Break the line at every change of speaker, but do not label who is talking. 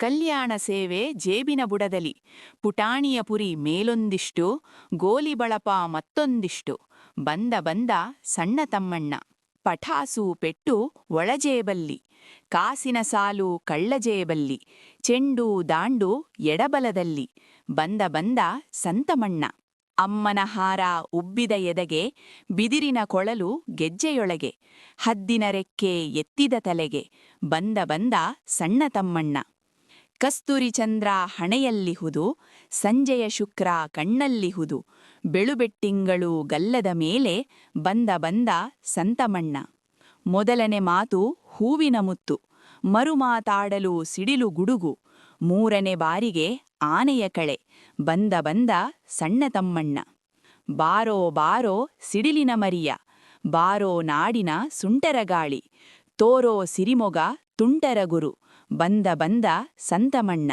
ಕಲ್ಯಾಣ ಸೇವೆ ಜೇಬಿನ ಬುಡದಲಿ ಪುಟಾಣಿಯ ಪುರಿ ಮೇಲೊಂದಿಷ್ಟು ಗೋಲಿ ಬಳಪ ಮತ್ತೊಂದಿಷ್ಟು ಬಂದ ಬಂದ ಸಣ್ಣ ತಮ್ಮಣ್ಣ ಪಠಾಸು ಪೆಟ್ಟು ಒಳಜೇಬಲ್ಲಿ ಕಾಸಿನ ಸಾಲು ಕಳ್ಳಜೇಬಲ್ಲಿ ಚೆಂಡು ದಾಂಡು ಎಡಬಲದಲ್ಲಿ ಬಂದ ಬಂದ ಸಂತಮಣ್ಣ ಅಮ್ಮನ ಹಾರ ಉಬ್ಬಿದ ಎದೆಗೆ ಬಿದಿರಿನ ಕೊಳಲು ಗೆಜ್ಜೆಯೊಳಗೆ ಹದ್ದಿನ ರೆಕ್ಕೆ ಎತ್ತಿದ ತಲೆಗೆ ಬಂದ ಬಂದ ಸಣ್ಣ ತಮ್ಮಣ್ಣ ಕಸ್ತೂರಿ ಚಂದ್ರ ಹಣೆಯಲ್ಲಿಹುದು ಸಂಜೆಯ ಶುಕ್ರ ಕಣ್ಣಲ್ಲಿಹುದು ಬೆಳುಬೆಟ್ಟಿಂಗಳು ಗಲ್ಲದ ಮೇಲೆ ಬಂದ ಬಂದ ಸಂತಮಣ್ಣ ಮೊದಲನೆ ಮಾತು ಹೂವಿನ ಮುತ್ತು ಮರುಮಾತಾಡಲು ಸಿಡಿಲು ಗುಡುಗು ಮೂರನೇ ಬಾರಿಗೆ ಆನೆಯ ಕಳೆ ಬಂದ ಬಂದ ಸಣ್ಣ ತಮ್ಮಣ್ಣ ಬಾರೋ ಬಾರೋ ಸಿಡಿಲಿನ ಮರಿಯ ಬಾರೋ ನಾಡಿನ ಸುಂಟರ ಗಾಳಿ ತೋರೋ ಸಿರಿಮೊಗ ತುಂಟರ ಗುರು ಬಂದ ಬಂದ ಸಂತಮಣ್ಣ